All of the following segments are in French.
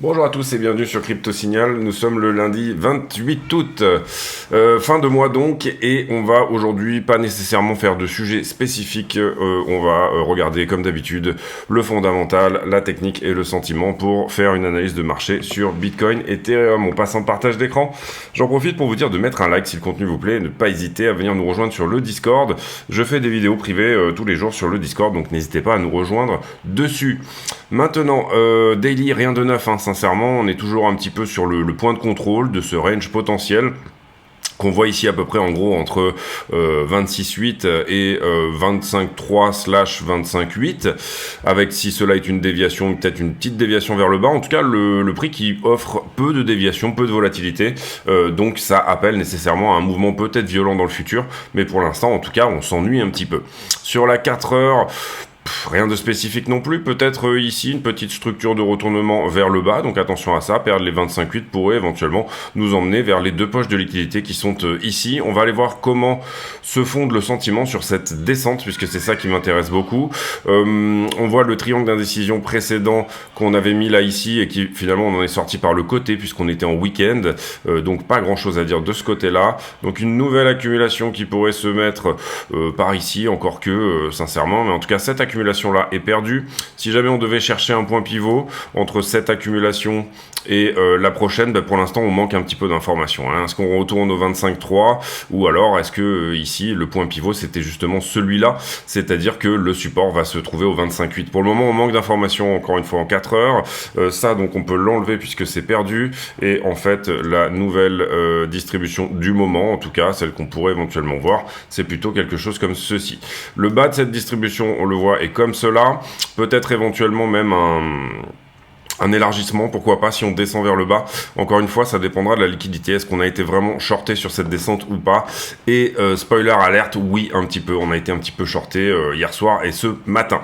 Bonjour à tous et bienvenue sur Crypto Signal. Nous sommes le lundi 28 août, fin de mois donc, et on va aujourd'hui pas nécessairement faire de sujet spécifique. On va regarder comme d'habitude le fondamental, la technique et le sentiment pour faire une analyse de marché sur Bitcoin et Ethereum. On passe en partage d'écran. J'en profite pour vous dire de mettre un like si le contenu vous plaît et ne pas hésiter à venir nous rejoindre sur le Discord. Je fais des vidéos privées tous les jours sur le Discord, donc n'hésitez pas à nous rejoindre dessus. Maintenant, daily, rien de neuf, sincèrement, on est toujours un petit peu sur le point de contrôle de ce range potentiel qu'on voit ici à peu près en gros entre 26.8 et 25.3/25.8, avec, si cela est une déviation, peut-être une petite déviation vers le bas, en tout cas le prix qui offre peu de déviation, peu de volatilité, donc ça appelle nécessairement à un mouvement peut-être violent dans le futur, mais pour l'instant en tout cas on s'ennuie un petit peu. Sur la 4 heures, rien de spécifique non plus, peut-être ici une petite structure de retournement vers le bas, donc attention à ça, perdre les 25.8 pourrait éventuellement nous emmener vers les deux poches de liquidité qui sont ici. On va aller voir comment se fonde le sentiment sur cette descente, puisque c'est ça qui m'intéresse beaucoup. On voit le triangle d'indécision précédent qu'on avait mis là ici, et qui finalement on en est sorti par le côté, puisqu'on était en week-end, donc pas grand chose à dire de ce côté-là. Donc une nouvelle accumulation qui pourrait se mettre par ici, encore que sincèrement, mais en tout cas cette accumulation là est perdue. Si jamais on devait chercher un point pivot entre cette accumulation et la prochaine, pour l'instant on manque un petit peu d'informations. Est-ce qu'on retourne au 25.3 ou alors est-ce que ici le point pivot c'était justement celui-là, c'est-à-dire que le support va se trouver au 25.8. Pour le moment on manque d'informations encore une fois en 4 heures. Ça donc on peut l'enlever puisque c'est perdu, et en fait la nouvelle distribution du moment, en tout cas celle qu'on pourrait éventuellement voir, c'est plutôt quelque chose comme ceci. Le bas de cette distribution on le voit est comme cela, peut-être éventuellement même un élargissement, pourquoi pas si on descend vers le bas. Encore une fois, ça dépendra de la liquidité. Est-ce qu'on a été vraiment shorté sur cette descente ou pas? Et spoiler alerte, oui, un petit peu. On a été un petit peu shorté hier soir et ce matin.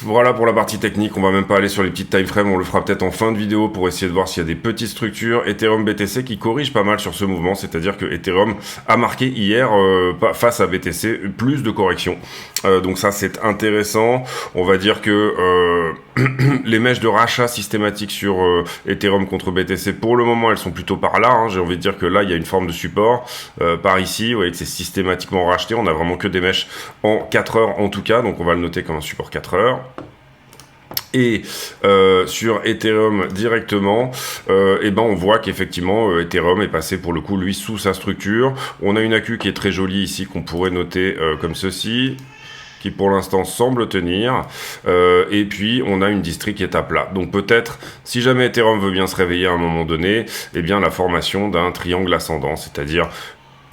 Voilà pour la partie technique, on va même pas aller sur les petites time frames, on le fera peut-être en fin de vidéo pour essayer de voir s'il y a des petites structures. Ethereum BTC qui corrige pas mal sur ce mouvement, c'est-à-dire que Ethereum a marqué hier face à BTC plus de corrections, donc ça c'est intéressant. On va dire que les mèches de rachat systématiques sur Ethereum contre BTC pour le moment elles sont plutôt par là, j'ai envie de dire que là il y a une forme de support par ici, vous voyez que c'est systématiquement racheté, on a vraiment que des mèches en 4 heures en tout cas, donc on va le noter comme un support 4 heures. Et sur Ethereum directement, on voit qu'effectivement Ethereum est passé pour le coup lui sous sa structure. On a une accu qui est très jolie ici qu'on pourrait noter comme ceci, qui pour l'instant semble tenir, et puis on a une distri qui est à plat. Donc peut-être, si jamais Ethereum veut bien se réveiller à un moment donné, la formation d'un triangle ascendant, c'est-à-dire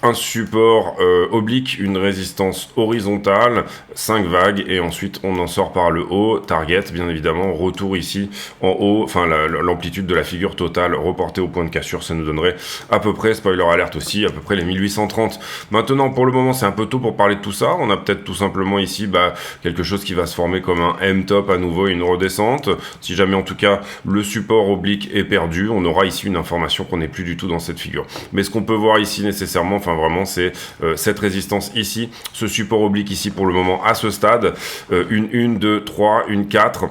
un support oblique, une résistance horizontale, 5 vagues, et ensuite on en sort par le haut, target bien évidemment, retour ici en haut, l'amplitude de la figure totale reportée au point de cassure, ça nous donnerait à peu près, spoiler alerte aussi, à peu près les 1830. Maintenant pour le moment c'est un peu tôt pour parler de tout ça, on a peut-être tout simplement ici quelque chose qui va se former comme un M-top à nouveau, une redescente. Si jamais en tout cas le support oblique est perdu, on aura ici une information qu'on n'est plus du tout dans cette figure. Mais ce qu'on peut voir ici nécessairement, vraiment c'est cette résistance ici, ce support oblique ici pour le moment à ce stade, une 1, 2, 3, une 4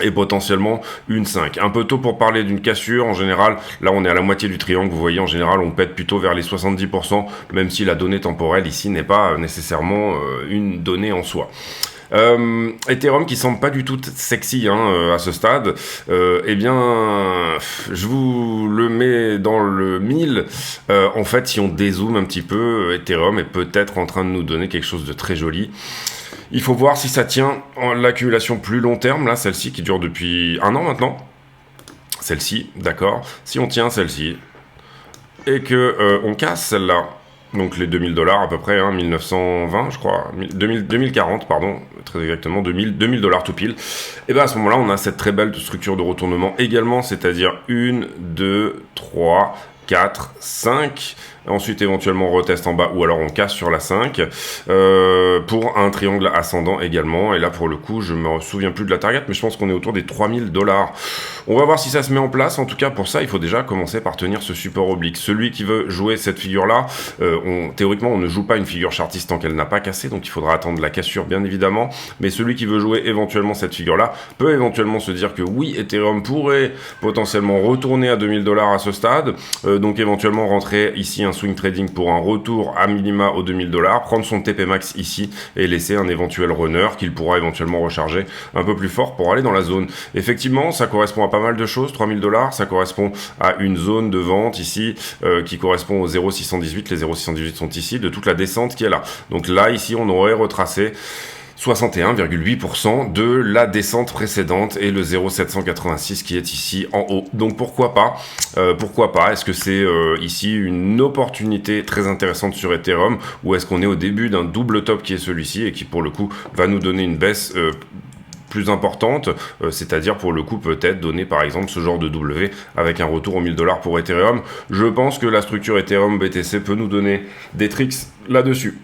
et potentiellement une 5. Un peu tôt pour parler d'une cassure, en général, là on est à la moitié du triangle, vous voyez en général on pète plutôt vers les 70%, même si la donnée temporelle ici n'est pas nécessairement une donnée en soi. Ethereum qui semble pas du tout sexy à ce stade, je vous le mets dans le 1000. En fait, si on dézoome un petit peu, Ethereum est peut-être en train de nous donner quelque chose de très joli. Il faut voir si ça tient en l'accumulation plus long terme, là, celle-ci qui dure depuis 1 an maintenant. Celle-ci, d'accord. Si on tient celle-ci et que on casse celle-là, donc les $2000 à peu près, 1920 je crois, 2040 pardon, très exactement, $2000 tout pile, et à ce moment-là on a cette très belle structure de retournement également, c'est-à-dire 1, 2, 3 4, 5. Ensuite, éventuellement, on reteste en bas ou alors on casse sur la 5 pour un triangle ascendant également. Et là, pour le coup, je me souviens plus de la target, mais je pense qu'on est autour des 3000 $. On va voir si ça se met en place. En tout cas, pour ça, il faut déjà commencer par tenir ce support oblique. Celui qui veut jouer cette figure-là, théoriquement, on ne joue pas une figure chartiste tant qu'elle n'a pas cassé, donc il faudra attendre la cassure, bien évidemment. Mais celui qui veut jouer éventuellement cette figure-là peut éventuellement se dire que oui, Ethereum pourrait potentiellement retourner à 2000 $ à ce stade, donc éventuellement rentrer ici un swing trading pour un retour à minima aux 2000 $, prendre son TP max ici et laisser un éventuel runner qu'il pourra éventuellement recharger un peu plus fort pour aller dans la zone. Effectivement, ça correspond à pas mal de choses, 3000 $, ça correspond à une zone de vente ici qui correspond aux 0,618, les 0,618 sont ici, de toute la descente qui est là. Donc là, ici, on aurait retracé 61,8% de la descente précédente et le 0,786 qui est ici en haut. Donc pourquoi pas est-ce que c'est ici une opportunité très intéressante sur Ethereum, ou est-ce qu'on est au début d'un double top qui est celui-ci et qui pour le coup va nous donner une baisse plus importante, c'est-à-dire pour le coup peut-être donner par exemple ce genre de W avec un retour aux 1000 $ pour Ethereum. Je pense que la structure Ethereum BTC peut nous donner des tricks là-dessus.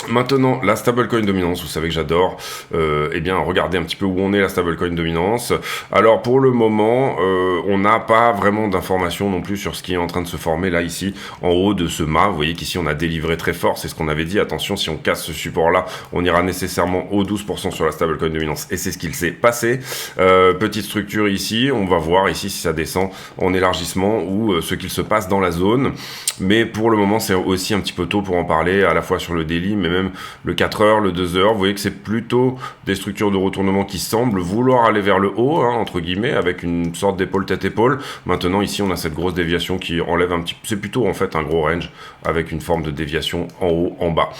Maintenant, la stablecoin dominance, vous savez que j'adore, eh bien, regardez un petit peu où on est la stablecoin dominance. Alors, pour le moment, on n'a pas vraiment d'informations non plus sur ce qui est en train de se former là, ici, en haut de ce mât. Vous voyez qu'ici, on a délivré très fort, c'est ce qu'on avait dit. Attention, si on casse ce support-là, on ira nécessairement au 12% sur la stablecoin dominance, et c'est ce qu'il s'est passé. Petite structure ici, on va voir ici si ça descend en élargissement ou ce qu'il se passe dans la zone. Mais pour le moment, c'est aussi un petit peu tôt pour en parler, à la fois sur le daily, mais même le 4 heures, le 2 heures, vous voyez que c'est plutôt des structures de retournement qui semblent vouloir aller vers le haut, hein, entre guillemets, avec une sorte d'épaule tête-épaule. Maintenant, ici, on a cette grosse déviation qui enlève un petit... C'est plutôt, en fait, un gros range avec une forme de déviation en haut, en bas.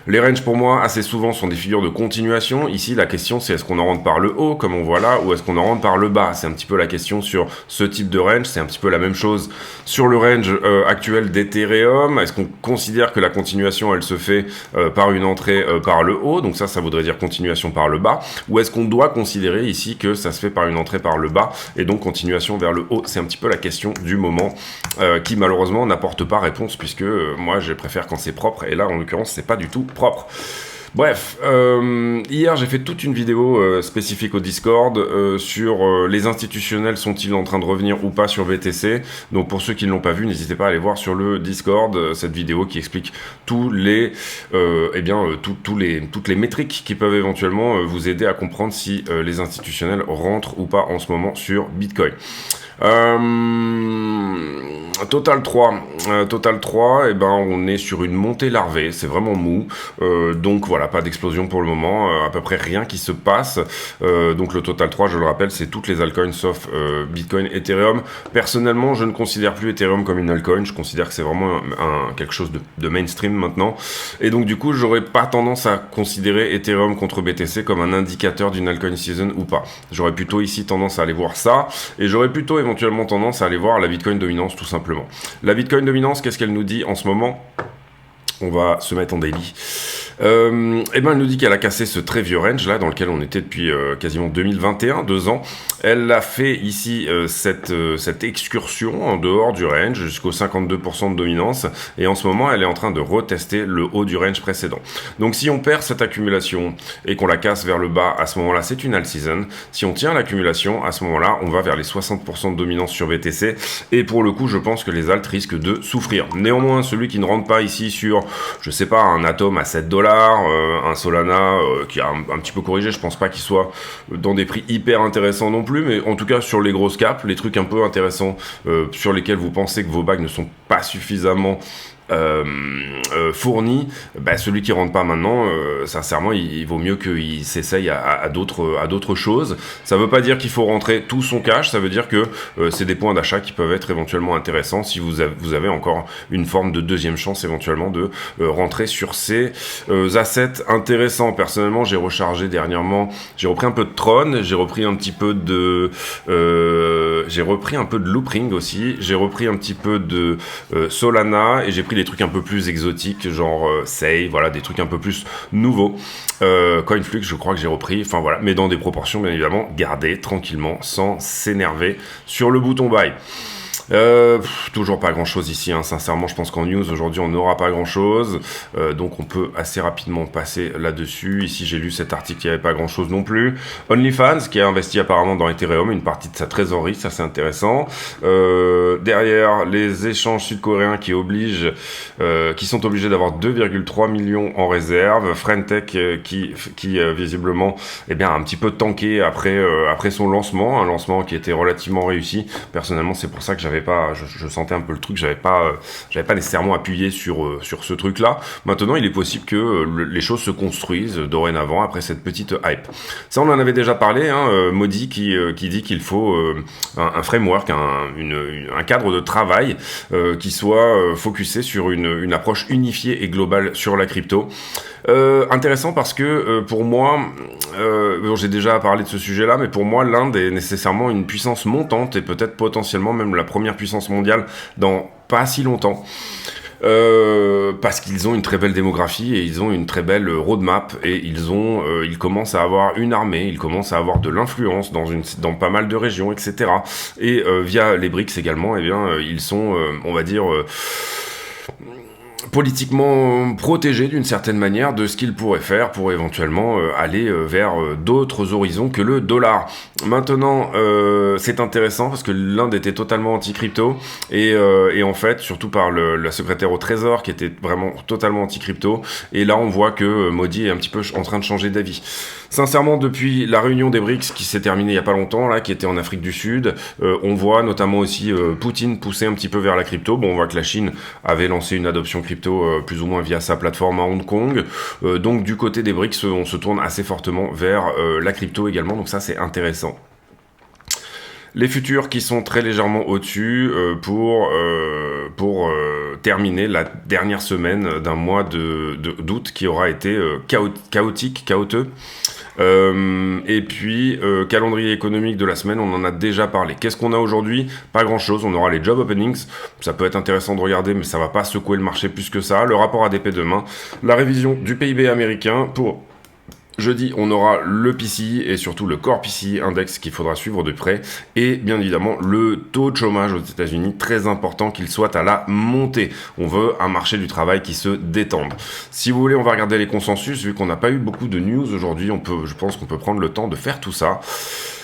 Les ranges, pour moi, assez souvent, sont des figures de continuation. Ici, la question, c'est est-ce qu'on en rentre par le haut, comme on voit là, ou est-ce qu'on en rentre par le bas? C'est un petit peu la question sur ce type de range. C'est un petit peu la même chose sur le range actuel d'Ethereum. Est-ce qu'on considère que la continuation, elle se fait par une entrée par le haut? Donc ça voudrait dire continuation par le bas. Ou est-ce qu'on doit considérer ici que ça se fait par une entrée par le bas et donc continuation vers le haut? C'est un petit peu la question du moment qui, malheureusement, n'apporte pas réponse puisque moi, je préfère quand c'est propre. Et là, en l'occurrence, c'est pas du tout propre. Bref, hier j'ai fait toute une vidéo spécifique au Discord sur les institutionnels sont-ils en train de revenir ou pas sur BTC. Donc pour ceux qui ne l'ont pas vu, n'hésitez pas à aller voir sur le Discord cette vidéo qui explique tous les, toutes les métriques qui peuvent éventuellement vous aider à comprendre si les institutionnels rentrent ou pas en ce moment sur Bitcoin. Total 3, et ben on est sur une montée larvée, c'est vraiment mou, donc voilà, pas d'explosion pour le moment, à peu près rien qui se passe, donc le Total 3, je le rappelle, c'est toutes les altcoins sauf Bitcoin, Ethereum. Personnellement, je ne considère plus Ethereum comme une altcoin, je considère que c'est vraiment quelque chose de mainstream maintenant, et donc du coup, j'aurais pas tendance à considérer Ethereum contre BTC comme un indicateur d'une altcoin season ou pas. J'aurais plutôt ici tendance à aller voir ça, et j'aurais plutôt éventuellement tendance à aller voir la Bitcoin dominance tout simplement. La Bitcoin dominance, qu'est-ce qu'elle nous dit en ce moment? On va se mettre en daily. Elle nous dit qu'elle a cassé ce très vieux range là dans lequel on était depuis quasiment 2021, 2 ans. Elle a fait ici cette excursion en dehors du range jusqu'au 52% de dominance, et en ce moment elle est en train de retester le haut du range précédent. Donc si on perd cette accumulation et qu'on la casse vers le bas, à ce moment-là c'est une alt season. Si on tient l'accumulation, à ce moment-là on va vers les 60% de dominance sur BTC, et pour le coup je pense que les alts risquent de souffrir. Néanmoins, celui qui ne rentre pas ici sur, je sais pas, un Atom à 7 $, un Solana qui a un petit peu corrigé, je pense pas qu'il soit dans des prix hyper intéressants non plus, mais en tout cas sur les grosses caps, les trucs un peu intéressants sur lesquels vous pensez que vos bags ne sont pas suffisamment fourni, celui qui rentre pas maintenant, sincèrement, il vaut mieux qu'il s'essaye à d'autres choses. Ça veut pas dire qu'il faut rentrer tout son cash, ça veut dire que c'est des points d'achat qui peuvent être éventuellement intéressants si vous avez encore une forme de deuxième chance éventuellement de rentrer sur ces assets intéressants. Personnellement, j'ai rechargé dernièrement, j'ai repris un peu de Tron, j'ai repris un petit peu de Loopring aussi, j'ai repris un petit peu de Solana, et j'ai pris des trucs un peu plus exotiques, genre Sei, voilà, des trucs un peu plus nouveaux. Coinflux, je crois que j'ai repris, enfin voilà, mais dans des proportions bien évidemment gardées tranquillement, sans s'énerver sur le bouton buy. Toujours pas grand chose ici, hein. Sincèrement je pense qu'en news aujourd'hui on n'aura pas grand chose, donc on peut assez rapidement passer là-dessus. Ici j'ai lu cet article, il n'y avait pas grand chose non plus. OnlyFans qui a investi apparemment dans Ethereum, une partie de sa trésorerie, ça c'est intéressant. Derrière les échanges sud-coréens qui sont obligés d'avoir 2,3 millions en réserve. Friendtech qui visiblement a un petit peu tanké après son lancement, un lancement qui était relativement réussi. Personnellement c'est pour ça que je sentais un peu le truc, j'avais pas nécessairement appuyé sur ce truc là. Maintenant il est possible que les choses se construisent dorénavant après cette petite hype. Ça on en avait déjà parlé, hein, Modi qui dit qu'il faut un framework, un cadre de travail qui soit focusé sur une approche unifiée et globale sur la crypto. Intéressant parce que pour moi, j'ai déjà parlé de ce sujet-là, mais pour moi l'Inde est nécessairement une puissance montante et peut-être potentiellement même la première puissance mondiale dans pas si longtemps. Parce qu'ils ont une très belle démographie et ils ont une très belle roadmap et ils commencent à avoir une armée, ils commencent à avoir de l'influence dans pas mal de régions, etc. Et via les BRICS également, ils sont, on va dire, politiquement protégés d'une certaine manière de ce qu'ils pourraient faire pour éventuellement aller vers d'autres horizons que le dollar. Maintenant, c'est intéressant parce que l'Inde était totalement anti-crypto et en fait, surtout par la secrétaire au Trésor qui était vraiment totalement anti-crypto. Et là, on voit que Modi est un petit peu en train de changer d'avis. Sincèrement, depuis la réunion des BRICS qui s'est terminée il y a pas longtemps, là, qui était en Afrique du Sud, on voit notamment aussi Poutine pousser un petit peu vers la crypto. Bon, on voit que la Chine avait lancé une adoption crypto plus ou moins via sa plateforme à Hong Kong. Donc du côté des BRICS, on se tourne assez fortement vers la crypto également. Donc ça, c'est intéressant. Les futurs qui sont très légèrement au-dessus pour terminer la dernière semaine d'un mois d'août qui aura été chaotique. Et puis, calendrier économique de la semaine, on en a déjà parlé. Qu'est-ce qu'on a aujourd'hui? Pas grand-chose. On aura les job openings. Ça peut être intéressant de regarder, mais ça va pas secouer le marché plus que ça. Le rapport ADP demain. La révision du PIB américain pour jeudi, on aura le PCI et surtout le Core PCI Index qu'il faudra suivre de près. Et bien évidemment, le taux de chômage aux États-Unis, très important qu'il soit à la montée. On veut un marché du travail qui se détende. Si vous voulez, on va regarder les consensus. Vu qu'on n'a pas eu beaucoup de news aujourd'hui, je pense qu'on peut prendre le temps de faire tout ça.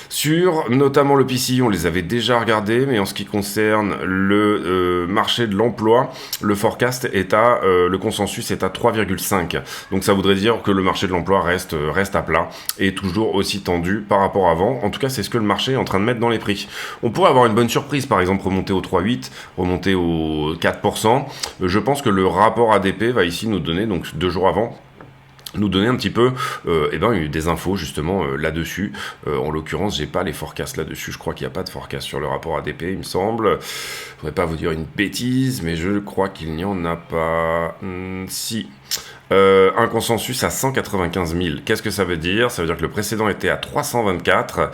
Sur notamment le PCI, on les avait déjà regardés, mais en ce qui concerne le marché de l'emploi, le forecast le consensus est à 3,5. Donc ça voudrait dire que le marché de l'emploi reste à plat et toujours aussi tendu par rapport à avant. En tout cas, c'est ce que le marché est en train de mettre dans les prix. On pourrait avoir une bonne surprise, par exemple remonter au 3,8, remonter au 4%. Je pense que le rapport ADP va ici nous donner, donc 2 jours avant, nous donner un petit peu des infos justement là-dessus. En l'occurrence, j'ai pas les forecasts là-dessus. Je crois qu'il n'y a pas de forecast sur le rapport ADP, il me semble. Je voudrais pas vous dire une bêtise, mais je crois qu'il n'y en a pas. Si. Un consensus à 195 000. Qu'est-ce que ça veut dire? Ça veut dire que le précédent était à 324.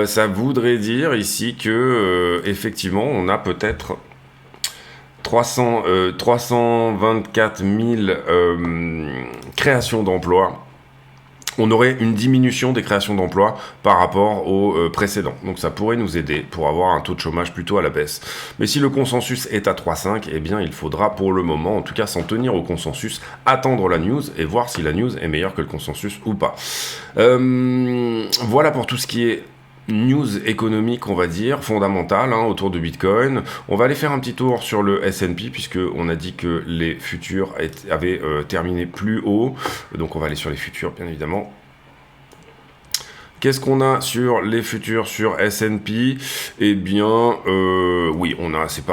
Ça voudrait dire ici que effectivement, on a peut-être 324 000 créations d'emplois. On aurait une diminution des créations d'emplois par rapport au précédent. Donc ça pourrait nous aider pour avoir un taux de chômage plutôt à la baisse. Mais si le consensus est à 3,5, eh bien il faudra pour le moment, en tout cas s'en tenir au consensus, attendre la news et voir si la news est meilleure que le consensus ou pas. Voilà pour tout ce qui est news économique, on va dire, fondamentale autour de Bitcoin. On va aller faire un petit tour sur le S&P puisque on a dit que les futurs avaient terminé plus haut. Donc on va aller sur les futurs, bien évidemment. Qu'est-ce qu'on a sur les futurs sur S&P? Eh bien, oui, c'est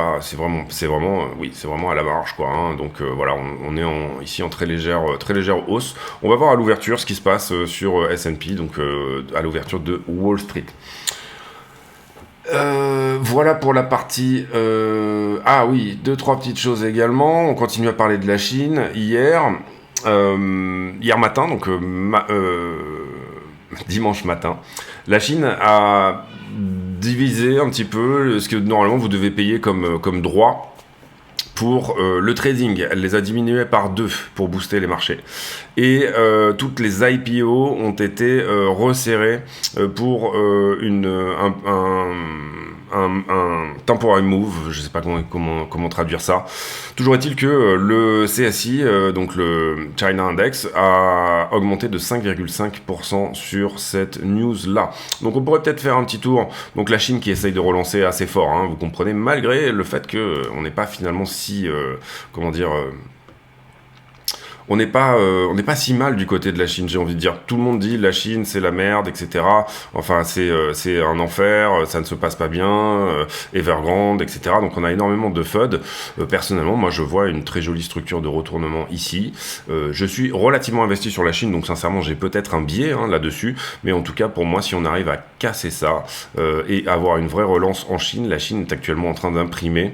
vraiment à la marge, quoi. Donc voilà, on est ici en très légère hausse. On va voir à l'ouverture ce qui se passe sur S&P, donc à l'ouverture de Wall Street. Voilà pour la partie. Ah oui, 2-3 petites choses également. On continue à parler de la Chine. Hier matin, donc dimanche matin, la Chine a divisé un petit peu ce que normalement vous devez payer comme droit pour le trading. Elle les a diminués par 2 pour booster les marchés. Et toutes les IPO ont été resserrées pour un temporary move, je sais pas comment traduire ça. Toujours est-il que le CSI, donc le China Index, a augmenté de 5,5% sur cette news-là. Donc on pourrait peut-être faire un petit tour. Donc la Chine qui essaye de relancer assez fort, hein, vous comprenez, malgré le fait que on n'est pas finalement si, on n'est pas si mal du côté de la Chine, j'ai envie de dire. Tout le monde dit la Chine c'est la merde, etc. Enfin c'est un enfer, ça ne se passe pas bien, Evergrande, etc. Donc on a énormément de FUD. Personnellement, moi je vois une très jolie structure de retournement ici. Je suis relativement investi sur la Chine, donc sincèrement j'ai peut-être un biais là-dessus, mais en tout cas pour moi si on arrive à casser ça et avoir une vraie relance en Chine, la Chine est actuellement en train d'imprimer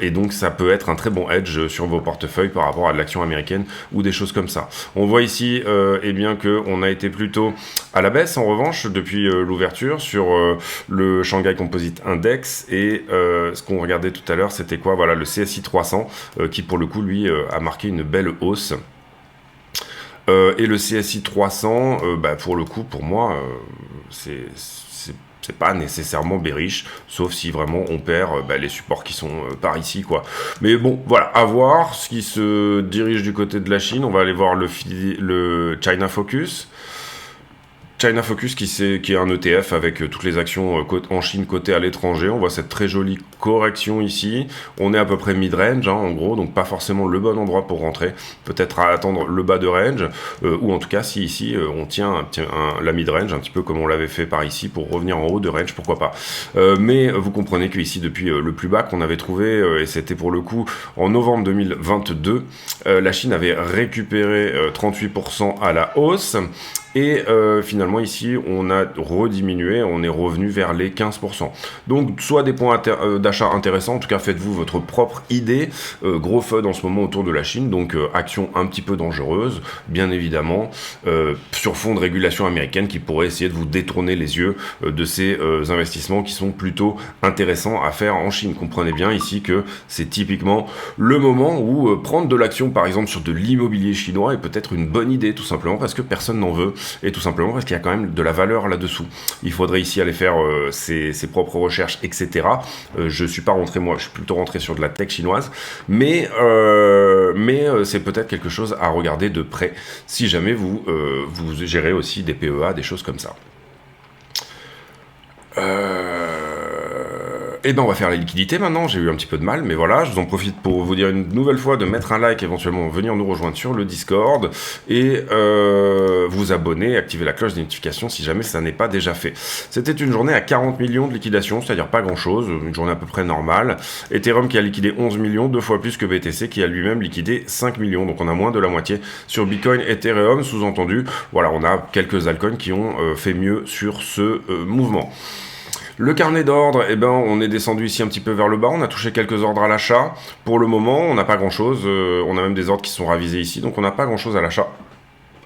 et donc ça peut être un très bon edge sur vos portefeuilles par rapport à l'action américaine ou des choses comme ça. On voit ici eh bien qu'on a été plutôt à la baisse en revanche depuis l'ouverture sur le Shanghai Composite Index et ce qu'on regardait tout à l'heure c'était quoi? Voilà le CSI 300 qui pour le coup lui a marqué une belle hausse. Et le CSI 300 pour le coup pour moi c'est pas nécessairement bearish, sauf si vraiment on perd les supports qui sont par ici, quoi. Mais bon, voilà, à voir ce qui se dirige du côté de la Chine. On va aller voir le China Focus. China Focus qui est un ETF avec toutes les actions en Chine cotées à l'étranger. On voit cette très jolie correction ici. On est à peu près mid-range en gros, donc pas forcément le bon endroit pour rentrer. Peut-être à attendre le bas de range, ou en tout cas si ici on tient la mid-range, un petit peu comme on l'avait fait par ici pour revenir en haut de range, pourquoi pas. Mais vous comprenez que ici depuis le plus bas qu'on avait trouvé, et c'était pour le coup en novembre 2022, la Chine avait récupéré 38% à la hausse. Et finalement ici on a rediminué, on est revenu vers les 15%. Donc soit des points d'achat intéressants, en tout cas faites-vous votre propre idée. Gros FUD en ce moment autour de la Chine, donc action un petit peu dangereuse, bien évidemment, sur fond de régulation américaine qui pourrait essayer de vous détourner les yeux de ces investissements qui sont plutôt intéressants à faire en Chine. Comprenez bien ici que c'est typiquement le moment où prendre de l'action par exemple sur de l'immobilier chinois est peut-être une bonne idée, tout simplement parce que personne n'en veut. Et tout simplement parce qu'il y a quand même de la valeur là-dessous. Il faudrait ici aller faire ses propres recherches, etc. Je suis pas rentré, moi, je suis plutôt rentré sur de la tech chinoise, mais c'est peut-être quelque chose à regarder de près, si jamais vous gérez aussi des PEA, des choses comme ça. Et ben on va faire la liquidité maintenant, j'ai eu un petit peu de mal, mais voilà, je vous en profite pour vous dire une nouvelle fois de mettre un like, éventuellement venir nous rejoindre sur le Discord, et vous abonner, activer la cloche de notification si jamais ça n'est pas déjà fait. C'était une journée à 40 millions de liquidation, c'est-à-dire pas grand-chose, une journée à peu près normale. Ethereum qui a liquidé 11 millions, 2 fois plus que BTC qui a lui-même liquidé 5 millions, donc on a moins de la moitié sur Bitcoin et Ethereum, sous-entendu, voilà, on a quelques altcoins qui ont fait mieux sur ce mouvement. Le carnet d'ordre, eh ben, on est descendu ici un petit peu vers le bas, on a touché quelques ordres à l'achat. Pour le moment, on n'a pas grand-chose, on a même des ordres qui sont ravisés ici, donc on n'a pas grand-chose à l'achat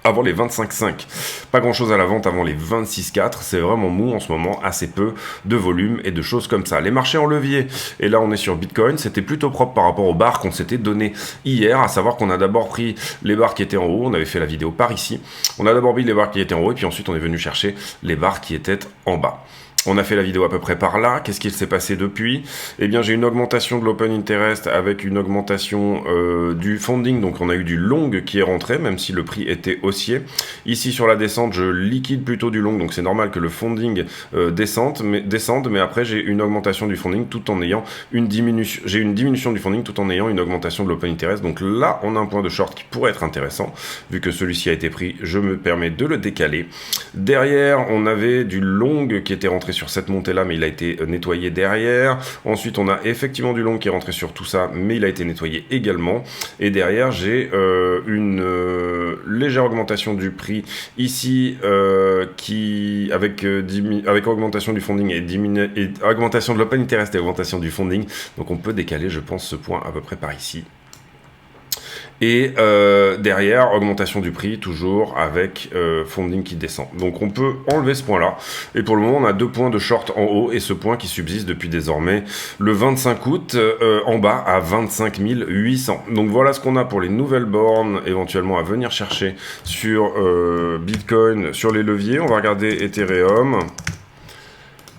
avant les 25,5. Pas grand-chose à la vente avant les 26,4. C'est vraiment mou en ce moment, assez peu de volume et de choses comme ça. Les marchés en levier, et là on est sur Bitcoin, c'était plutôt propre par rapport aux barres qu'on s'était donné hier, à savoir qu'on a d'abord pris les barres qui étaient en haut, on avait fait la vidéo par ici. On a d'abord pris les barres qui étaient en haut, et puis ensuite on est venu chercher les barres qui étaient en bas. On a fait la vidéo à peu près par là. Qu'est-ce qui s'est passé depuis? Eh bien, j'ai une augmentation de l'open interest avec une augmentation du funding. Donc, on a eu du long qui est rentré, même si le prix était haussier. Ici, sur la descente, je liquide plutôt du long. Donc, c'est normal que le funding descende. Mais après, j'ai une augmentation du funding tout en ayant une diminution. J'ai une diminution du funding tout en ayant une augmentation de l'open interest. Donc là, on a un point de short qui pourrait être intéressant. Vu que celui-ci a été pris, je me permets de le décaler. Derrière, on avait du long qui était rentré sur cette montée là, mais il a été nettoyé derrière. Ensuite on a effectivement du long qui est rentré sur tout ça, mais il a été nettoyé également, et derrière j'ai une légère augmentation du prix ici qui avec augmentation du funding et augmentation de l'open interest et augmentation du funding, donc on peut décaler je pense ce point à peu près par ici. Et derrière, augmentation du prix, toujours avec funding qui descend. Donc on peut enlever ce point-là. Et pour le moment, on a 2 points de short en haut et ce point qui subsiste depuis désormais le 25 août en bas à 25 800. Donc voilà ce qu'on a pour les nouvelles bornes éventuellement à venir chercher sur Bitcoin, sur les leviers. On va regarder Ethereum.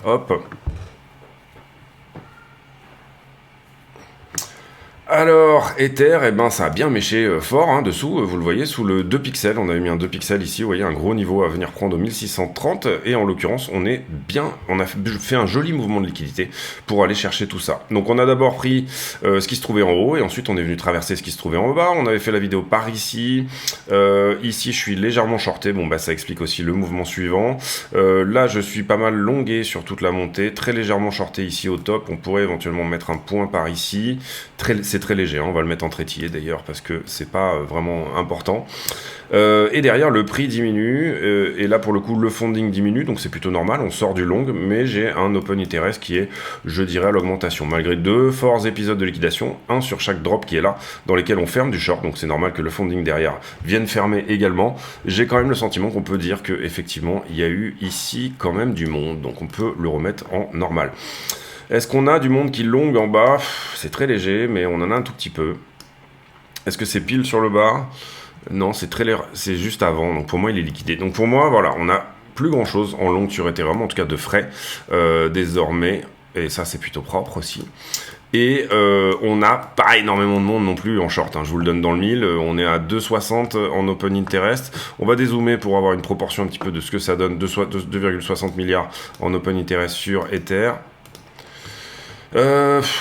Hop. Alors, Ether, eh ben, ça a bien méché fort dessous, vous le voyez, sous le 2 pixels, on avait mis un 2 pixels ici, vous voyez, un gros niveau à venir prendre au 1630, et en l'occurrence, on a fait un joli mouvement de liquidité pour aller chercher tout ça. Donc on a d'abord pris ce qui se trouvait en haut, et ensuite on est venu traverser ce qui se trouvait en bas, on avait fait la vidéo par ici, ici je suis légèrement shorté, bon bah ça explique aussi le mouvement suivant, là je suis pas mal longué sur toute la montée, très légèrement shorté ici au top, on pourrait éventuellement mettre un point par ici, c'est très léger, on va le mettre en trétillé d'ailleurs parce que c'est pas vraiment important. Et derrière le prix diminue, et là pour le coup le funding diminue, donc c'est plutôt normal, on sort du long, mais j'ai un open interest qui est, je dirais, à l'augmentation, malgré 2 forts épisodes de liquidation, un sur chaque drop qui est là, dans lesquels on ferme du short, donc c'est normal que le funding derrière vienne fermer également. J'ai quand même le sentiment qu'on peut dire que effectivement il y a eu ici quand même du monde, donc on peut le remettre en normal. Est-ce qu'on a du monde qui longue en bas? C'est très léger, mais on en a un tout petit peu. Est-ce que c'est pile sur le bas? Non, c'est juste avant, donc pour moi il est liquidé. Donc pour moi, voilà, on a plus grand chose en long sur Ethereum, en tout cas de frais, désormais, et ça c'est plutôt propre aussi. Et on n'a pas énormément de monde non plus en short, je vous le donne dans le mille, on est à 2,60 en open interest, on va dézoomer pour avoir une proportion un petit peu de ce que ça donne, 2,60 milliards en open interest sur Ether.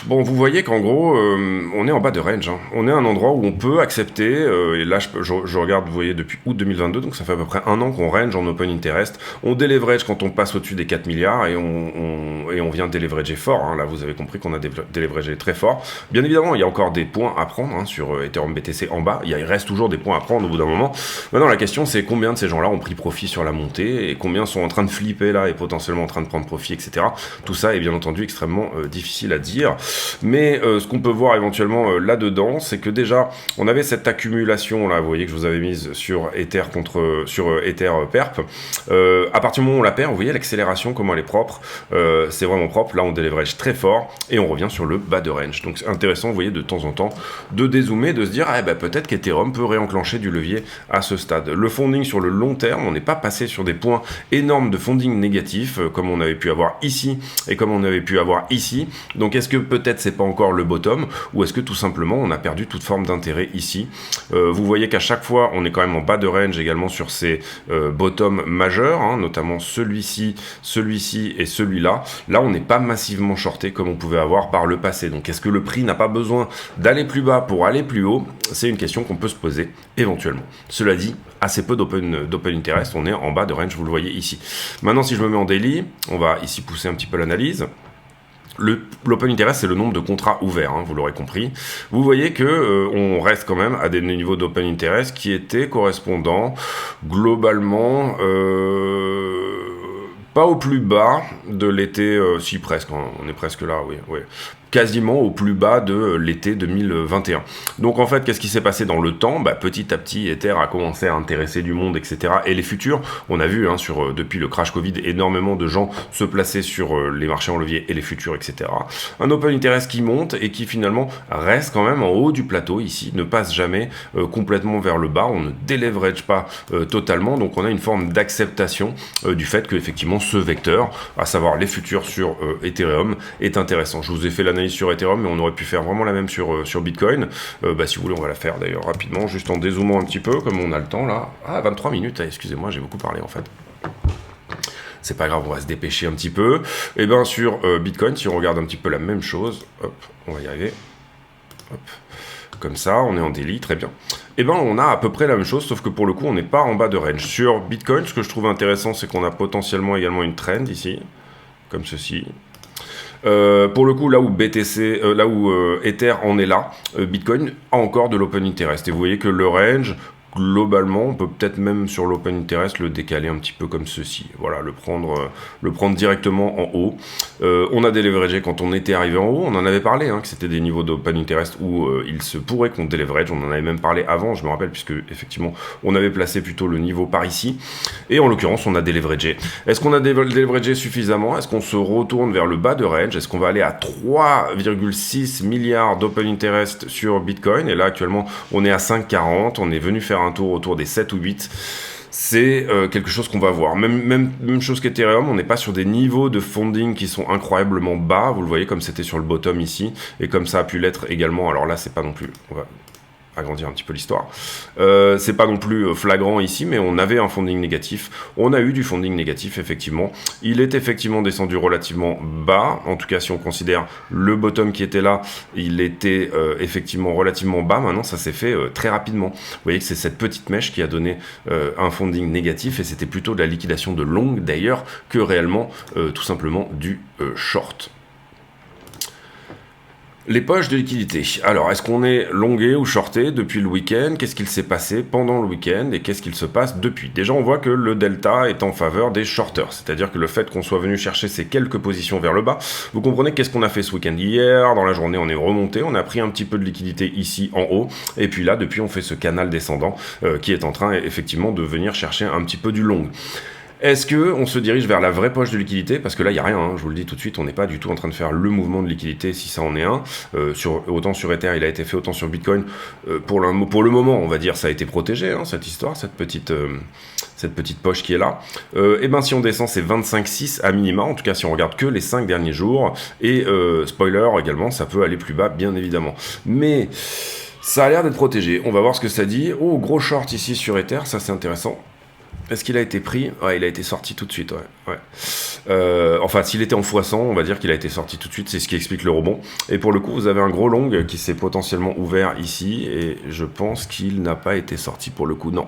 Bon, vous voyez qu'en gros, on est en bas de range. On est à un endroit où on peut accepter, et là je regarde, vous voyez, depuis août 2022, donc ça fait à peu près un an qu'on range en open interest. On déleverage quand on passe au-dessus des 4 milliards, et on vient déleverager fort. Là, vous avez compris qu'on a déleveragé très fort. Bien évidemment, il y a encore des points à prendre sur Ethereum BTC en bas. Il reste toujours des points à prendre au bout d'un moment. Maintenant, la question, c'est combien de ces gens-là ont pris profit sur la montée, et combien sont en train de flipper là, et potentiellement en train de prendre profit, etc. Tout ça est bien entendu extrêmement difficile à dire, mais ce qu'on peut voir éventuellement là-dedans, c'est que déjà on avait cette accumulation là, vous voyez que je vous avais mise sur Ether Perp. À partir du moment où on la perd, vous voyez l'accélération, comment elle est propre, c'est vraiment propre. Là on déleverage très fort et on revient sur le bas de range, donc c'est intéressant, vous voyez, de temps en temps de dézoomer, de se dire peut-être qu'Ethereum peut réenclencher du levier à ce stade. Le funding sur le long terme, on n'est pas passé sur des points énormes de funding négatif comme on avait pu avoir ici et comme on avait pu avoir ici. Donc est-ce que peut-être c'est pas encore le bottom, ou est-ce que tout simplement on a perdu toute forme d'intérêt ici? Vous voyez qu'à chaque fois on est quand même en bas de range également sur ces bottoms majeurs, notamment celui-ci et celui-là. Là on n'est pas massivement shorté comme on pouvait avoir par le passé. Donc est-ce que le prix n'a pas besoin d'aller plus bas pour aller plus haut? C'est une question qu'on peut se poser éventuellement. Cela dit, assez peu d'open interest, on est en bas de range, vous le voyez ici. Maintenant si je me mets en daily, on va ici pousser un petit peu l'analyse. L'open interest, c'est le nombre de contrats ouverts, vous l'aurez compris. Vous voyez que on reste quand même à des niveaux d'open interest qui étaient correspondants globalement pas au plus bas de l'été, si presque, on est presque là, oui. Quasiment au plus bas de l'été 2021. Donc en fait, qu'est-ce qui s'est passé dans le temps? Petit à petit, Ether a commencé à intéresser du monde, etc. Et les futurs, on a vu depuis le crash Covid, énormément de gens se placer sur les marchés en levier et les futurs, etc. Un open interest qui monte et qui finalement reste quand même en haut du plateau ici, ne passe jamais complètement vers le bas, on ne déleverage pas totalement, donc on a une forme d'acceptation du fait que effectivement ce vecteur, à savoir les futurs sur Ethereum, est intéressant. Je vous ai fait l'analyse sur Ethereum, mais on aurait pu faire vraiment la même sur Bitcoin. Si vous voulez, on va la faire d'ailleurs rapidement, juste en dézoomant un petit peu, comme on a le temps là. 23 minutes, excusez-moi, j'ai beaucoup parlé en fait. C'est pas grave, on va se dépêcher un petit peu. Et bien sur Bitcoin, si on regarde un petit peu la même chose, hop, on va y arriver. Hop. Comme ça, on est en daily, très bien. Et on a à peu près la même chose, sauf que pour le coup, on n'est pas en bas de range. Sur Bitcoin, ce que je trouve intéressant, c'est qu'on a potentiellement également une trend ici, comme ceci. Pour le coup, là où Ether en est là, Bitcoin a encore de l'open interest. Et vous voyez que le range, globalement, on peut peut-être même sur l'open interest le décaler un petit peu comme ceci. Voilà, le prendre directement en haut. On a déleveragé quand on était arrivé en haut. On en avait parlé, que c'était des niveaux d'open interest où il se pourrait qu'on déleverage. On en avait même parlé avant, je me rappelle, puisque effectivement, on avait placé plutôt le niveau par ici. Et en l'occurrence, on a déleveragé. Est-ce qu'on a déleveragé suffisamment? Est-ce qu'on se retourne vers le bas de range? Est-ce qu'on va aller à 3,6 milliards d'open interest sur Bitcoin? Et là, actuellement, on est à 5,40. On est venu faire un tour autour des 7 ou 8. c'est quelque chose qu'on va voir. Même chose qu'Ethereum, on n'est pas sur des niveaux de funding qui sont incroyablement bas, vous le voyez comme c'était sur le bottom ici, et comme ça a pu l'être également, alors là c'est pas non plus, on va agrandir un petit peu l'histoire, c'est pas non plus flagrant ici, mais on avait un funding négatif, on a eu du funding négatif effectivement, il est effectivement descendu relativement bas, en tout cas si on considère le bottom qui était là, il était effectivement relativement bas, maintenant ça s'est fait très rapidement, vous voyez que c'est cette petite mèche qui a donné un funding négatif, et c'était plutôt de la liquidation de long d'ailleurs, que réellement tout simplement du short. Les poches de liquidité. Alors, est-ce qu'on est longué ou shorté depuis le week-end? Qu'est-ce qu'il s'est passé pendant le week-end et qu'est-ce qu'il se passe depuis? Déjà, on voit que le delta est en faveur des shorters, c'est-à-dire que le fait qu'on soit venu chercher ces quelques positions vers le bas, vous comprenez qu'est-ce qu'on a fait ce week-end? Hier, dans la journée, on est remonté, on a pris un petit peu de liquidité ici en haut, et puis là, depuis, on fait ce canal descendant qui est en train effectivement de venir chercher un petit peu du long. Est-ce qu'on se dirige vers la vraie poche de liquidité? Parce que là, il n'y a rien, hein, je vous le dis tout de suite, on n'est pas du tout en train de faire le mouvement de liquidité, si ça en est un. Autant sur Ether, il a été fait, autant sur Bitcoin. Pour le moment, on va dire, ça a été protégé, hein, cette histoire, cette petite poche qui est là. Et ben si on descend, c'est 25,6 à minima, en tout cas si on regarde que les 5 derniers jours. Et spoiler également, ça peut aller plus bas, bien évidemment. Mais ça a l'air d'être protégé. On va voir ce que ça dit. Oh, gros short ici sur Ether, ça c'est intéressant. Est-ce qu'il a été pris? Ouais, il a été sorti tout de suite, ouais. Enfin, s'il était en x100, on va dire qu'il a été sorti tout de suite, c'est ce qui explique le rebond. Et pour le coup, vous avez un gros long qui s'est potentiellement ouvert ici, et je pense qu'il n'a pas été sorti pour le coup, non.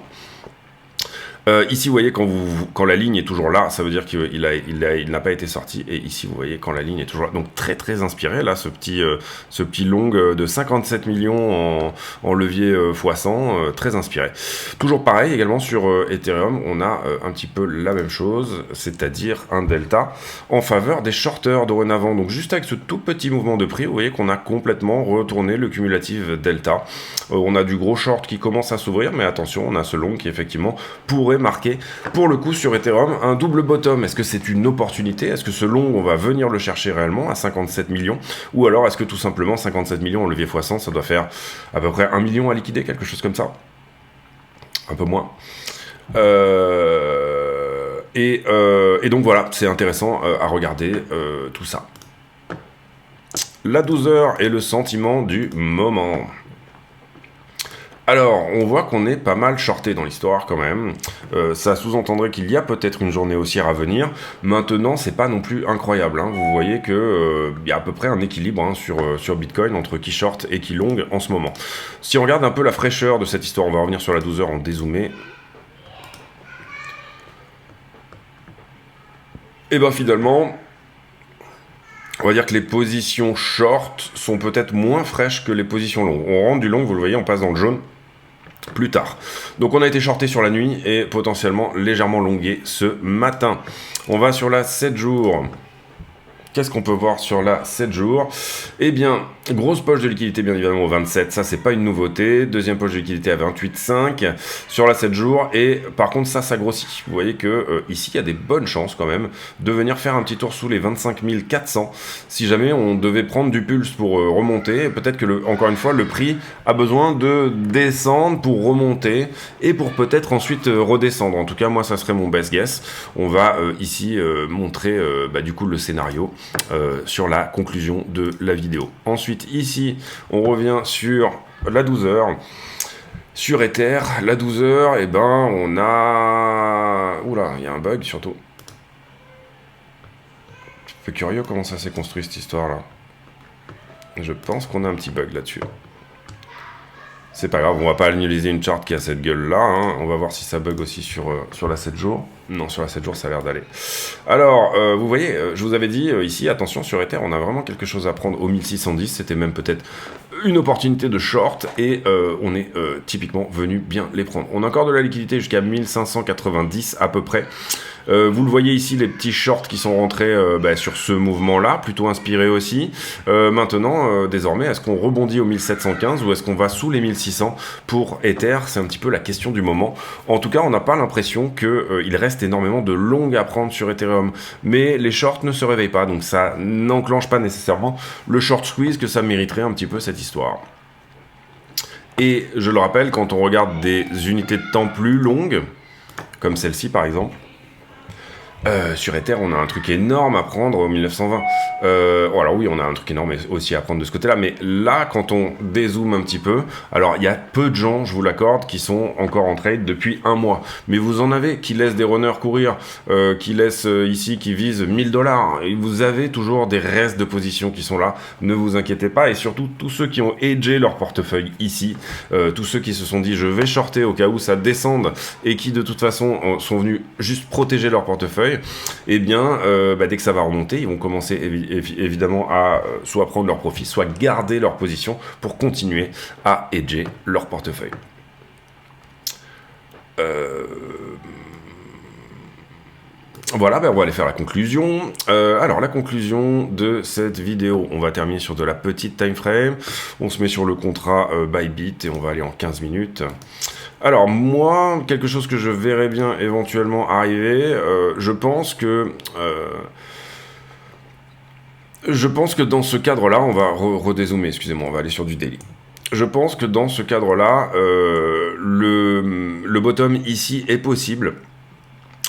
Ici, vous voyez, quand la ligne est toujours là, ça veut dire qu'il n'a pas été sorti. Et ici, vous voyez, quand la ligne est toujours là. Donc, très, très inspiré, là, ce petit long de 57 millions en levier x100, très inspiré. Toujours pareil, également, sur Ethereum, on a un petit peu la même chose, c'est-à-dire un delta en faveur des shorters dorénavant. Donc, juste avec ce tout petit mouvement de prix, vous voyez qu'on a complètement retourné le cumulatif delta. On a du gros short qui commence à s'ouvrir, mais attention, on a ce long qui, effectivement, pourrait marquer pour le coup sur Ethereum un double bottom. Est-ce que c'est une opportunité? Est-ce que ce long on va venir le chercher réellement à 57 millions, ou alors est-ce que tout simplement 57 millions en levier x100 ça doit faire à peu près 1 million à liquider, quelque chose comme ça, un peu moins. Et donc voilà, c'est intéressant à regarder tout ça. La 12 heures et le sentiment du moment. Alors, on voit qu'on est pas mal shorté dans l'histoire quand même. Ça sous-entendrait qu'il y a peut-être une journée haussière à venir. Maintenant, c'est pas non plus incroyable, hein. Vous voyez que y a à peu près un équilibre, hein, sur Bitcoin entre qui short et qui long en ce moment. Si on regarde un peu la fraîcheur de cette histoire, on va revenir sur la 12 heures en dézoomé. Et ben finalement, on va dire que les positions short sont peut-être moins fraîches que les positions longues. On rentre du long, vous le voyez, on passe dans le jaune plus tard. Donc on a été shorté sur la nuit et potentiellement légèrement longué ce matin. On va sur la 7 jours. Qu'est-ce qu'on peut voir sur la 7 jours? Eh bien, grosse poche de liquidité bien évidemment au 27, ça c'est pas une nouveauté. Deuxième poche de liquidité à 28,5 sur la 7 jours. Et par contre ça grossit. Vous voyez que ici il y a des bonnes chances quand même de venir faire un petit tour sous les 25 400. Si jamais on devait prendre du pulse pour remonter, peut-être que encore une fois le prix a besoin de descendre pour remonter et pour peut-être ensuite redescendre. En tout cas moi ça serait mon best guess. On va ici montrer du coup le scénario sur la conclusion de la vidéo. Ensuite, ici, on revient sur la 12 heures. Sur Ether, la 12 heures, et ben, on a... Oula, il y a un bug surtout. Un peu curieux comment ça s'est construit cette histoire-là. Je pense qu'on a un petit bug là-dessus. C'est pas grave, on va pas analyser une chart qui a cette gueule-là, hein. On va voir si ça bug aussi sur la 7 jours. Non, sur la 7 jours, ça a l'air d'aller. Alors, vous voyez, je vous avais dit ici, attention, sur Ether, on a vraiment quelque chose à prendre au 1610. C'était même peut-être une opportunité de short et on est typiquement venu bien les prendre. On a encore de la liquidité jusqu'à 1590 à peu près. Vous le voyez ici, les petits shorts qui sont rentrés sur ce mouvement-là, plutôt inspirés aussi. Maintenant, désormais, est-ce qu'on rebondit au 1715 ou est-ce qu'on va sous les 1600 pour Ether? C'est un petit peu la question du moment. En tout cas, on n'a pas l'impression qu'il reste énormément de longues à prendre sur Ethereum. Mais les shorts ne se réveillent pas, donc ça n'enclenche pas nécessairement le short squeeze que ça mériterait un petit peu cette histoire. Et je le rappelle, quand on regarde des unités de temps plus longues, comme celle-ci par exemple. Sur Ether, on a un truc énorme à prendre au 1920. Alors oui, on a un truc énorme aussi à prendre de ce côté-là, mais là, quand on dézoome un petit peu, alors il y a peu de gens, je vous l'accorde, qui sont encore en trade depuis un mois. Mais vous en avez qui laissent des runners courir, qui laissent ici, qui visent 1000$. Et vous avez toujours des restes de positions qui sont là. Ne vous inquiétez pas. Et surtout, tous ceux qui ont hedgé leur portefeuille ici, tous ceux qui se sont dit je vais shorter au cas où ça descende et qui de toute façon sont venus juste protéger leur portefeuille, et bien dès que ça va remonter, ils vont commencer évidemment à soit prendre leur profit, soit garder leur position pour continuer à hedger leur portefeuille. Voilà, on va aller faire la conclusion. Alors, la conclusion de cette vidéo, on va terminer sur de la petite time frame. On se met sur le contrat Bybit et on va aller en 15 minutes. Alors, moi, quelque chose que je verrais bien éventuellement arriver, je pense que dans ce cadre-là, on va redézoomer, excusez-moi, on va aller sur du daily. Je pense que dans ce cadre-là, le bottom ici est possible.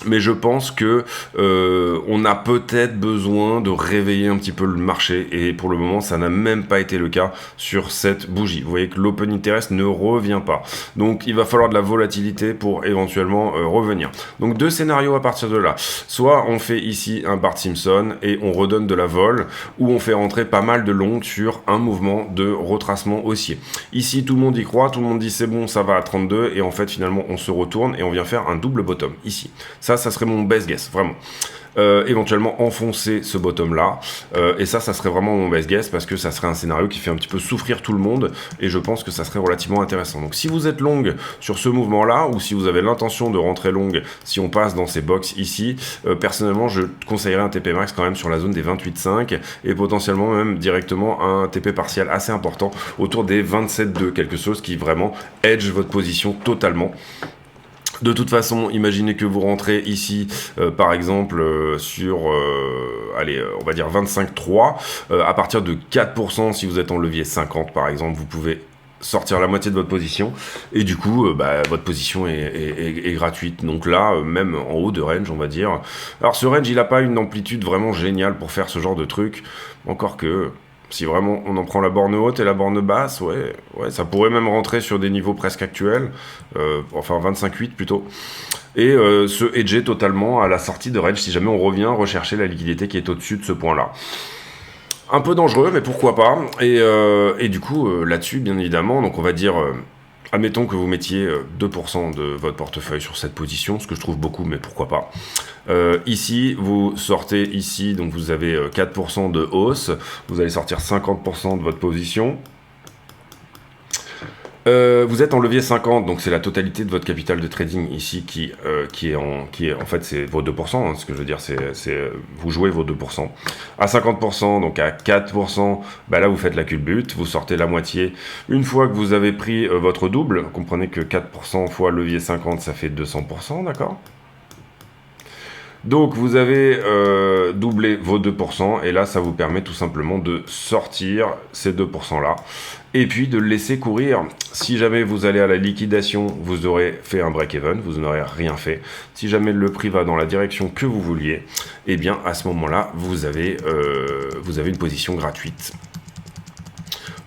Mais je pense que on a peut-être besoin de réveiller un petit peu le marché, et pour le moment ça n'a même pas été le cas sur cette bougie. Vous voyez que l'open interest ne revient pas, donc il va falloir de la volatilité pour éventuellement revenir. Donc deux scénarios à partir de là: soit on fait ici un Bart Simpson et on redonne de la vol, ou on fait rentrer pas mal de longues sur un mouvement de retracement haussier. Ici tout le monde y croit, tout le monde dit c'est bon, ça va à 32, et en fait finalement on se retourne et on vient faire un double bottom ici. Ça serait mon best guess, vraiment. Éventuellement enfoncer ce bottom là, et ça serait vraiment mon best guess, parce que ça serait un scénario qui fait un petit peu souffrir tout le monde, et je pense que ça serait relativement intéressant. Donc si vous êtes long sur ce mouvement là, ou si vous avez l'intention de rentrer long si on passe dans ces box ici, personnellement je conseillerais un TP max quand même sur la zone des 28,5, et potentiellement même directement un TP partiel assez important autour des 27,2, quelque chose qui vraiment edge votre position totalement. De toute façon, imaginez que vous rentrez ici, par exemple, sur, on va dire 25,3, à partir de 4%, si vous êtes en levier 50, par exemple, vous pouvez sortir la moitié de votre position, et du coup, votre position est gratuite. Donc là, même en haut de range, on va dire. Alors ce range, il n'a pas une amplitude vraiment géniale pour faire ce genre de truc, encore que... Si vraiment on en prend la borne haute et la borne basse, ouais, ça pourrait même rentrer sur des niveaux presque actuels, enfin 25,8 plutôt, et se hedger totalement à la sortie de range si jamais on revient rechercher la liquidité qui est au-dessus de ce point-là. Un peu dangereux, mais pourquoi pas. Et du coup, là-dessus, bien évidemment, donc on va dire... admettons que vous mettiez 2% de votre portefeuille sur cette position, ce que je trouve beaucoup, mais pourquoi pas. Ici, vous sortez ici, donc vous avez 4% de hausse, vous allez sortir 50% de votre position. Vous êtes en levier 50, donc c'est la totalité de votre capital de trading ici qui est en fait c'est vos 2%, hein, ce que je veux dire c'est vous jouez vos 2%. À 50%, donc à 4%, là vous faites la culbute, vous sortez la moitié. Une fois que vous avez pris votre double, comprenez que 4% fois levier 50, ça fait 200%, d'accord ? Donc vous avez doublé vos 2%, et là ça vous permet tout simplement de sortir ces 2% là, et puis de le laisser courir. Si jamais vous allez à la liquidation, vous aurez fait un break-even, vous n'aurez rien fait. Si jamais le prix va dans la direction que vous vouliez, et bien à ce moment-là, vous avez une position gratuite.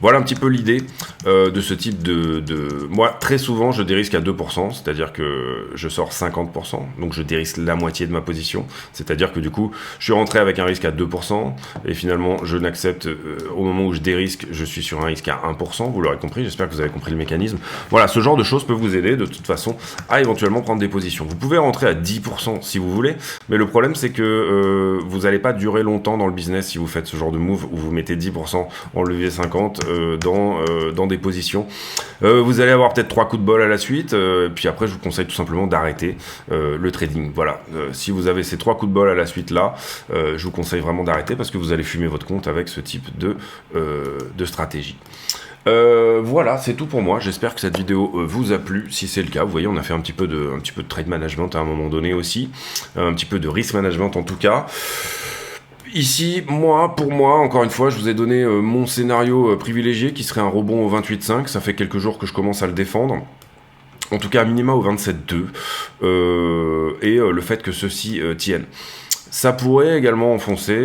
Voilà un petit peu l'idée de ce type de... Moi, très souvent, je dérisque à 2%, c'est-à-dire que je sors 50%, donc je dérisque la moitié de ma position, c'est-à-dire que du coup, je suis rentré avec un risque à 2%, et finalement, je n'accepte, au moment où je dérisque, je suis sur un risque à 1%, vous l'aurez compris, j'espère que vous avez compris le mécanisme. Voilà, ce genre de choses peut vous aider, de toute façon, à éventuellement prendre des positions. Vous pouvez rentrer à 10% si vous voulez, mais le problème, c'est que vous n'allez pas durer longtemps dans le business si vous faites ce genre de move, où vous mettez 10% en levier 50, dans des positions. Vous allez avoir peut-être 3 coups de bol à la suite, puis après je vous conseille tout simplement d'arrêter le trading. Voilà, si vous avez ces 3 coups de bol à la suite là, je vous conseille vraiment d'arrêter, parce que vous allez fumer votre compte avec ce type de stratégie. Voilà, c'est tout pour moi. J'espère que cette vidéo vous a plu. Si c'est le cas, vous voyez, on a fait un petit peu de trade management à un moment donné aussi, un petit peu de risk management en tout cas. Ici, pour moi, encore une fois, je vous ai donné mon scénario privilégié qui serait un rebond au 28,5. Ça fait quelques jours que je commence à le défendre. En tout cas, à minima au 27.2, et le fait que ceci tienne. Ça pourrait également enfoncer,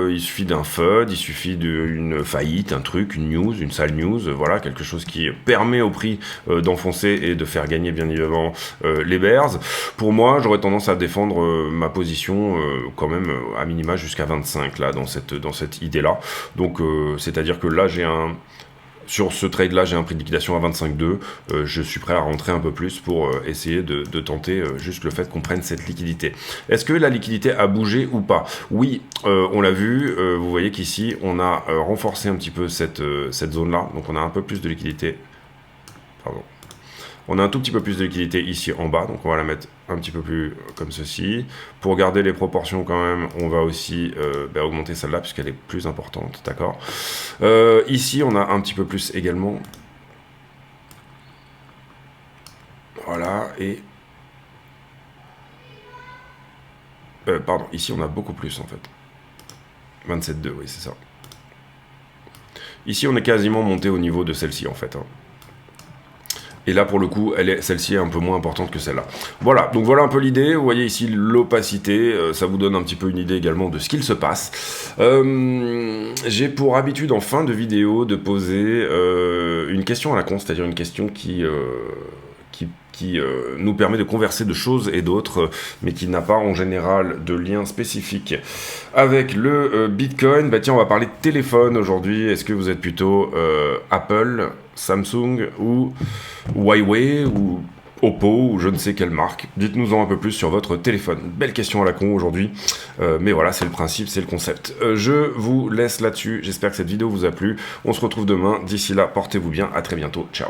il suffit d'un FUD, il suffit d'une faillite, un truc, une news, une sale news, voilà, quelque chose qui permet au prix d'enfoncer et de faire gagner bien évidemment les bears. Pour moi, j'aurais tendance à défendre ma position quand même à minima jusqu'à 25 là, dans cette idée-là. Donc, c'est-à-dire que là, sur ce trade-là, j'ai un prix de liquidation à 25.2. Je suis prêt à rentrer un peu plus pour essayer de tenter juste le fait qu'on prenne cette liquidité. Est-ce que la liquidité a bougé ou pas? Oui, on l'a vu. Vous voyez qu'ici, on a renforcé un petit peu cette zone-là. Donc, on a un peu plus de liquidité. Pardon. On a un tout petit peu plus de liquidité ici en bas, donc on va la mettre un petit peu plus comme ceci. Pour garder les proportions quand même, on va aussi augmenter celle-là puisqu'elle est plus importante, d'accord. Ici, on a un petit peu plus également. Voilà, et... pardon, ici on a beaucoup plus en fait. 27.2, oui, c'est ça. Ici, on est quasiment monté au niveau de celle-ci en fait, hein. Et là, pour le coup, celle-ci est un peu moins importante que celle-là. Voilà, donc voilà un peu l'idée. Vous voyez ici l'opacité. Ça vous donne un petit peu une idée également de ce qu'il se passe. J'ai pour habitude, en fin de vidéo, de poser une question à la con, c'est-à-dire une question qui nous permet de converser de choses et d'autres, mais qui n'a pas en général de lien spécifique avec le Bitcoin. Bah tiens, on va parler de téléphone aujourd'hui. Est-ce que vous êtes plutôt Apple, Samsung ou Huawei ou Oppo ou je ne sais quelle marque? Dites-nous-en un peu plus sur votre téléphone. Belle question à la con aujourd'hui, mais voilà, c'est le principe, c'est le concept. Je vous laisse là-dessus. J'espère que cette vidéo vous a plu. On se retrouve demain. D'ici là, portez-vous bien. À très bientôt. Ciao.